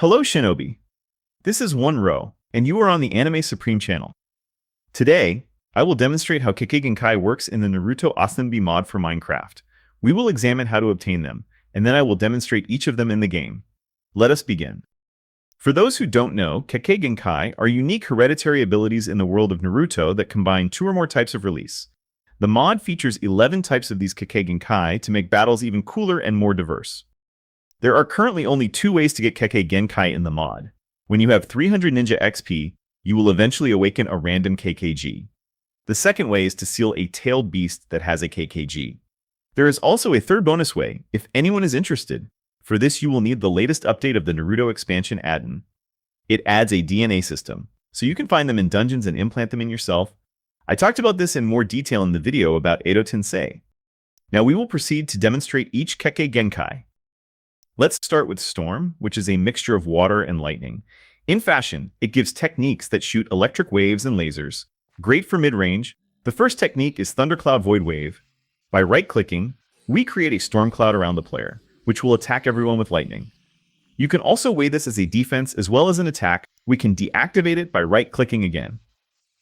Hello Shinobi, this is One Row, and you are on the AnimeSupreme channel. Today, I will demonstrate how Kekkei Genkai works in the Naruto Minecraft mod for Minecraft. We will examine how to obtain them, and then I will demonstrate each of them in the game. Let us begin. For those who don't know, Kekkei Genkai are unique hereditary abilities in the world of Naruto that combine 2 or more types of release. The mod features 11 types of these Kekkei Genkai to make battles even cooler and more diverse. There are currently only 2 ways to get Kekkei Genkai in the mod. When you have 300 Ninja XP, you will eventually awaken a random KKG. The second way is to seal a tailed beast that has a KKG. There is also a third bonus way, if anyone is interested. For this you will need the latest update of the Naruto expansion add-in. It adds a DNA system, so you can find them in dungeons and implant them in yourself. I talked about this in more detail in the video about Edo Tensei. Now we will proceed to demonstrate each Kekkei Genkai. Let's start with Storm, which is a mixture of water and lightning. In fashion, it gives techniques that shoot electric waves and lasers. Great for mid-range. The first technique is Thundercloud Void Wave. By right-clicking, we create a storm cloud around the player, which will attack everyone with lightning. You can also weigh this as a defense as well as an attack. We can deactivate it by right-clicking again.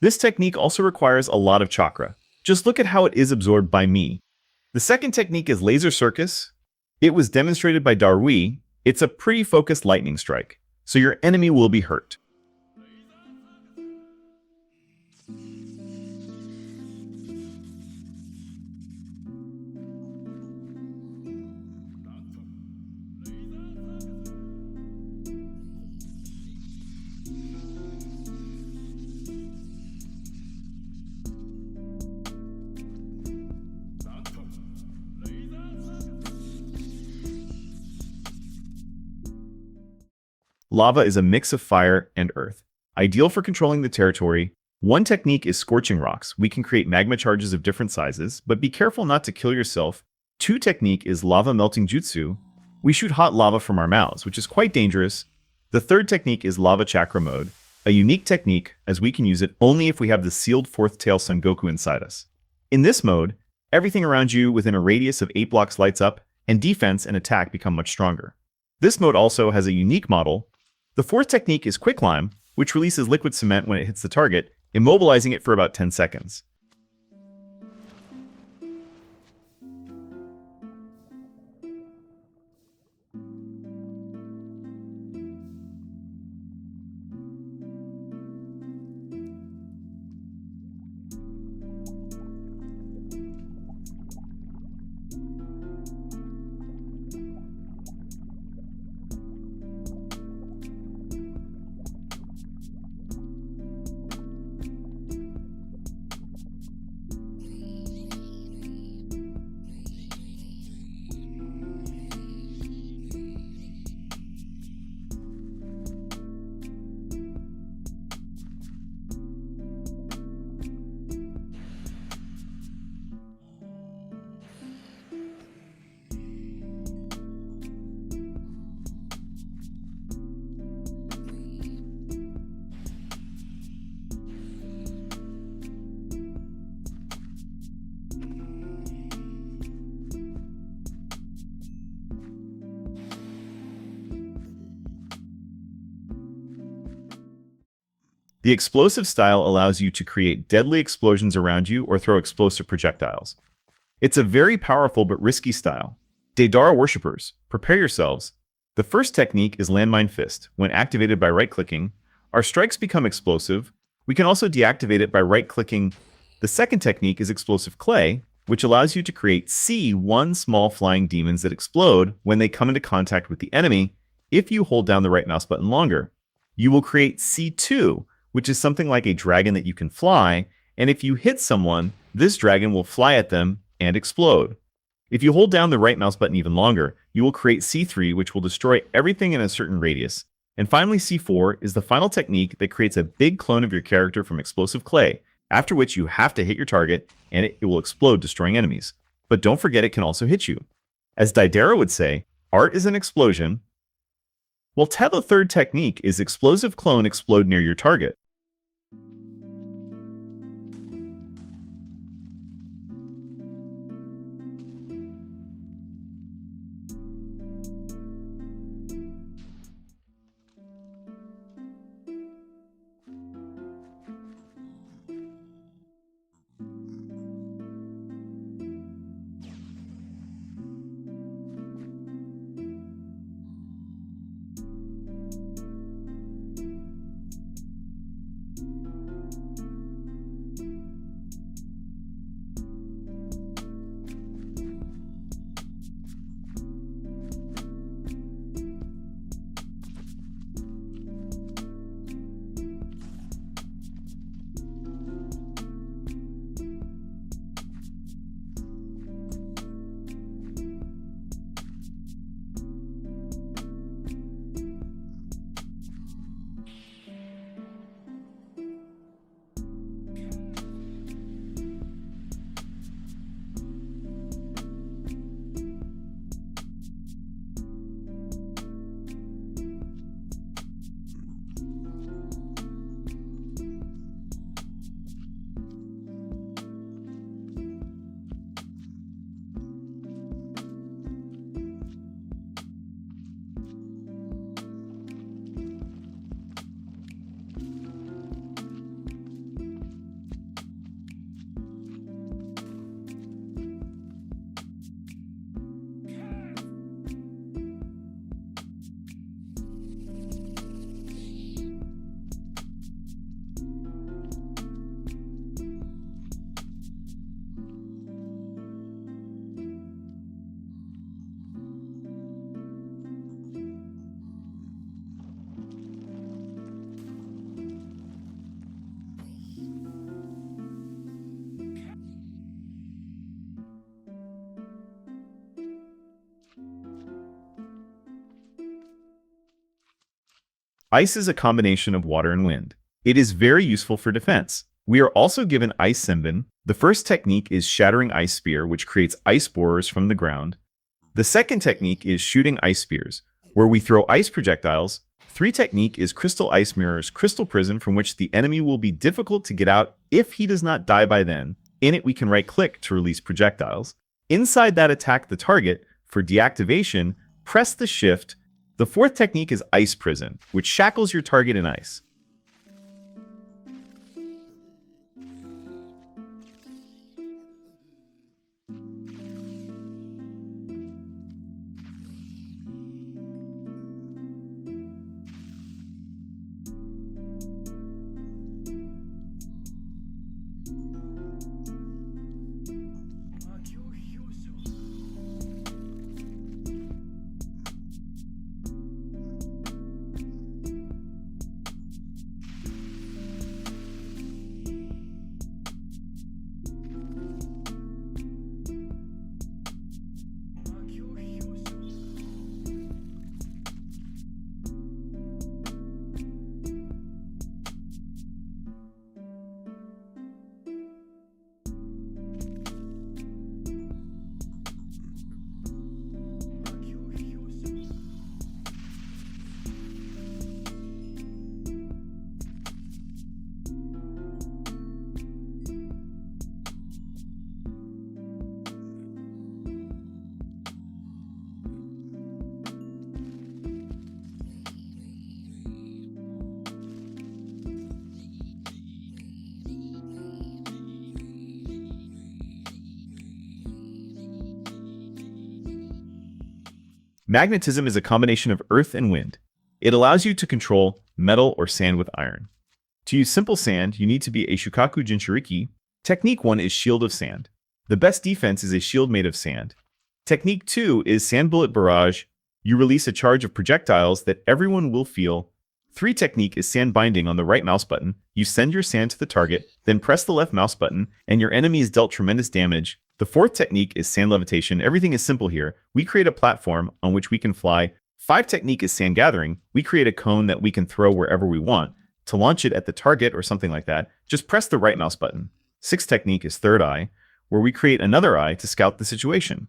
This technique also requires a lot of chakra. Just look at how it is absorbed by me. The second technique is Laser Circus. It was demonstrated by Darui. It's a pretty focused lightning strike, so your enemy will be hurt. Lava is a mix of fire and earth, ideal for controlling the territory. One technique is Scorching Rocks. We can create magma charges of different sizes, but be careful not to kill yourself. 2 technique is Lava Melting Jutsu. We shoot hot lava from our mouths, which is quite dangerous. The third technique is Lava Chakra Mode, a unique technique as we can use it only if we have the sealed 4th tail Son Goku inside us. In this mode, everything around you within a radius of 8 blocks lights up, and defense and attack become much stronger. This mode also has a unique model. The 4th technique is Quicklime, which releases liquid cement when it hits the target, immobilizing it for about 10 seconds. The explosive style allows you to create deadly explosions around you or throw explosive projectiles. It's a very powerful but risky style. Deidara worshippers, prepare yourselves. The first technique is Landmine Fist. When activated by right-clicking, our strikes become explosive. We can also deactivate it by right-clicking. The second technique is Explosive Clay, which allows you to create C1 small flying demons that explode when they come into contact with the enemy. If you hold down the right mouse button longer, you will create C2, which is something like a dragon that you can fly, and if you hit someone, this dragon will fly at them and explode. If you hold down the right mouse button even longer, you will create C3, which will destroy everything in a certain radius. And finally, C4 is the final technique that creates a big clone of your character from Explosive Clay, after which you have to hit your target, and it will explode, destroying enemies. But don't forget it can also hit you. As Deidara would say, art is an explosion. Well, the third technique is Explosive Clone Explode near your target. Ice is a combination of water and wind. It is very useful for defense. We are also given Ice Senbon. The first technique is Shattering Ice Spear, which creates ice borers from the ground. The second technique is Shooting Ice Spears, where we throw ice projectiles. 3 technique is Crystal Ice Mirrors, Crystal Prison, from which the enemy will be difficult to get out if he does not die by then. In it, we can right-click to release projectiles. Inside that attack the target, for deactivation, press the shift. The 4th technique is Ice Prison, which shackles your target in ice. Magnetism is a combination of earth and wind. It allows you to control metal or sand with iron. To use simple sand, you need to be a Shukaku Jinchuriki. Technique 1 is Shield of Sand. The best defense is a shield made of sand. Technique 2 is Sand Bullet Barrage. You release a charge of projectiles that everyone will feel. 3 technique is Sand Binding. On the right mouse button, you send your sand to the target, then press the left mouse button, and your enemy is dealt tremendous damage. The 4th technique is Sand Levitation. Everything is simple here. We create a platform on which we can fly. 5 technique is Sand Gathering. We create a cone that we can throw wherever we want. To launch it at the target or something like that, just press the right mouse button. 6 technique is Third Eye, where we create another eye to scout the situation.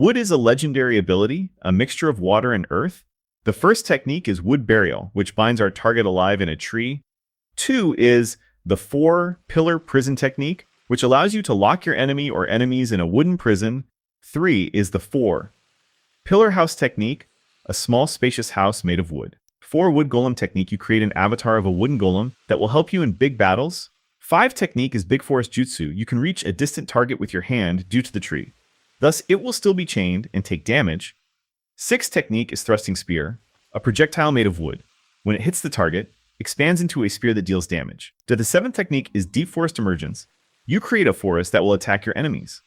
Wood is a legendary ability, a mixture of water and earth. The first technique is wood burial, which binds our target alive in a tree. 2 is the 4-pillar prison technique, which allows you to lock your enemy or enemies in a wooden prison. 3 is the 4-pillar house technique, a small spacious house made of wood. 4 wood golem technique, you create an avatar of a wooden golem that will help you in big battles. 5 technique is big forest jutsu, you can reach a distant target with your hand due to the tree. Thus, it will still be chained and take damage. 6 technique is thrusting spear, a projectile made of wood. When it hits the target, expands into a spear that deals damage. The 7th technique is deep forest emergence. You create a forest that will attack your enemies.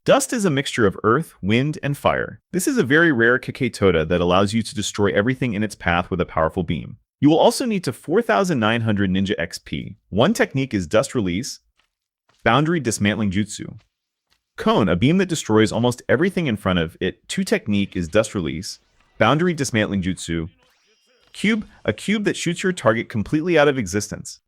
Dust is a mixture of earth, wind, and fire. This is a very rare Kekkei Tota that allows you to destroy everything in its path with a powerful beam. You will also need to 4,900 Ninja XP. One technique is Dust Release, Boundary Dismantling Jutsu. Cone, a beam that destroys almost everything in front of it. Two technique is Dust Release, Boundary Dismantling Jutsu. Cube, a cube that shoots your target completely out of existence.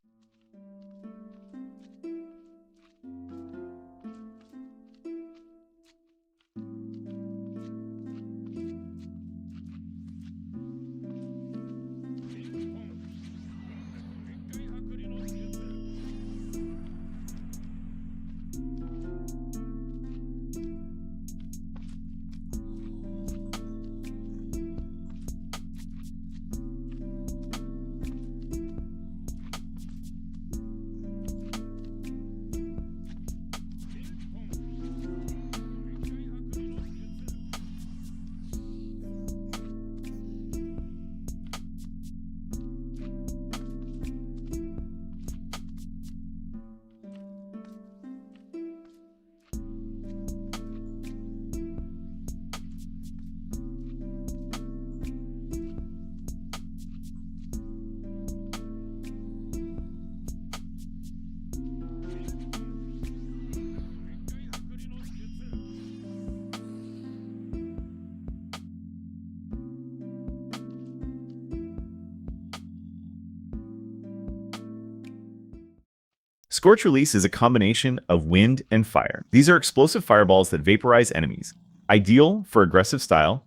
Scorch Release is a combination of wind and fire. These are explosive fireballs that vaporize enemies, ideal for aggressive style.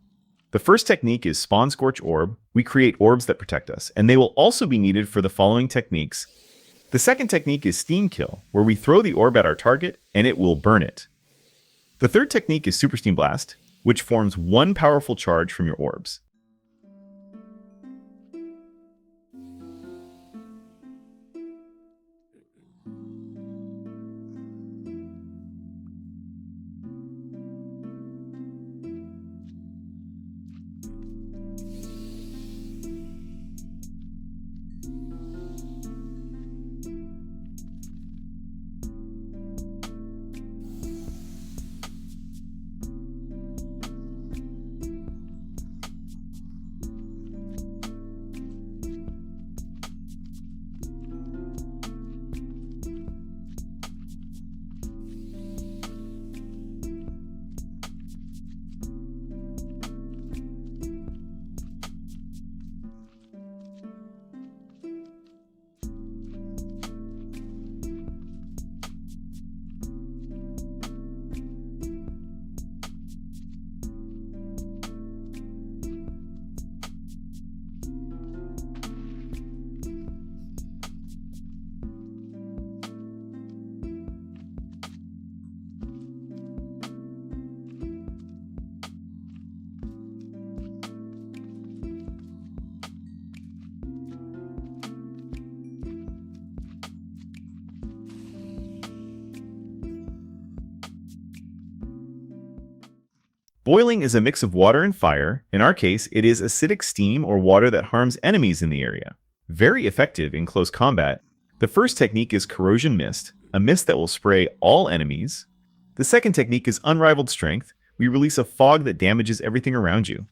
The first technique is Spawn Scorch Orb. We create orbs that protect us, and they will also be needed for the following techniques. The second technique is Steam Kill, where we throw the orb at our target and it will burn it. The third technique is Super Steam Blast, which forms one powerful charge from your orbs. Boiling is a mix of water and fire. In our case, it is acidic steam or water that harms enemies in the area. Very effective in close combat. The first technique is Corrosion Mist, a mist that will spray all enemies. The second technique is Unrivaled Strength. We release a fog that damages everything around you.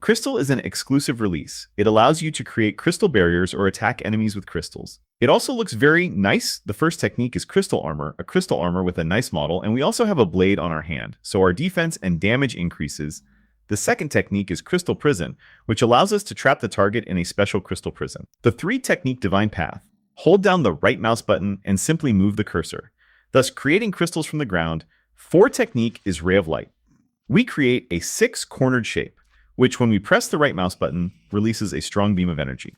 Crystal is an exclusive release. It allows you to create crystal barriers or attack enemies with crystals. It also looks very nice. The first technique is crystal armor, a crystal armor with a nice model, and we also have a blade on our hand, so our defense and damage increases. The second technique is crystal prison, which allows us to trap the target in a special crystal prison. The three technique divine path. Hold down the right mouse button and simply move the cursor, thus creating crystals from the ground. Four technique is ray of light. We create a six-cornered shape, which when we press the right mouse button, releases a strong beam of energy.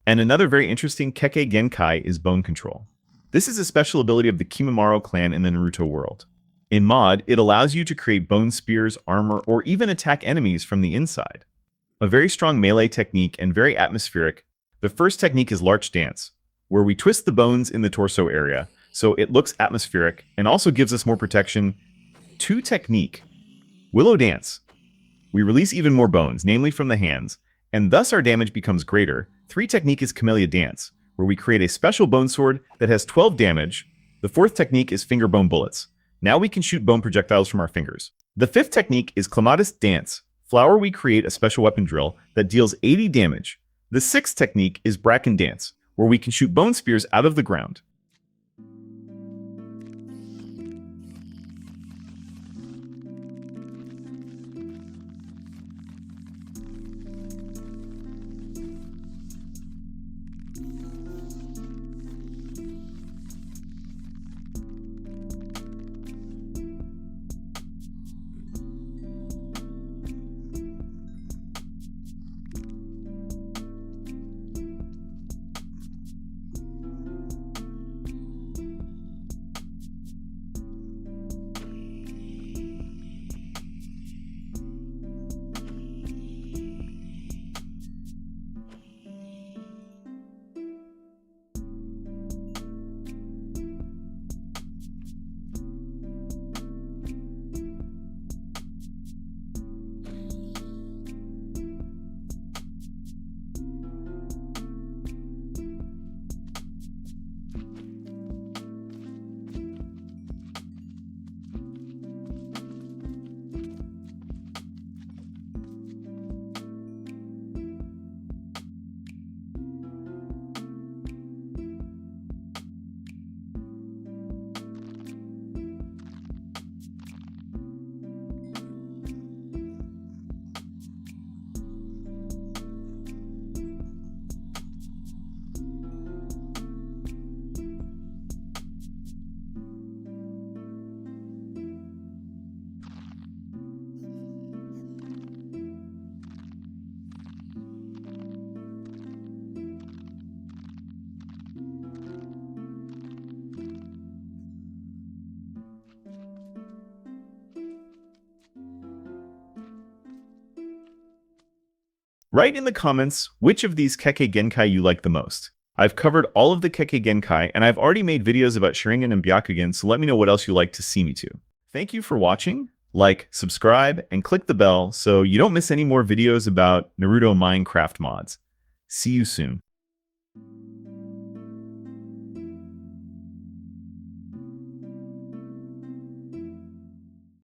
And another very interesting Kekkei Genkai is bone control. This is a special ability of the Kimimaro clan in the Naruto world. In mod, it allows you to create bone spears, armor, or even attack enemies from the inside. A very strong melee technique and very atmospheric. The first technique is Larch Dance, where we twist the bones in the torso area, so it looks atmospheric and also gives us more protection. 2 technique, Willow Dance. We release even more bones, namely from the hands, and thus our damage becomes greater. 3 technique is Camellia Dance, where we create a special bone sword that has 12 damage. The 4th technique is Finger Bone Bullets. Now we can shoot bone projectiles from our fingers. The 5th technique is Clematis Dance. Flower, we create a special weapon drill that deals 80 damage. The 6th technique is Bracken Dance, where we can shoot bone spears out of the ground. Write in the comments which of these Kekkei Genkai you like the most. I've covered all of the Kekkei Genkai, and I've already made videos about Sharingan and Byakugan, so let me know what else you'd like to see me to. Thank you for watching. Like, subscribe, and click the bell so you don't miss any more videos about Naruto Minecraft mods. See you soon.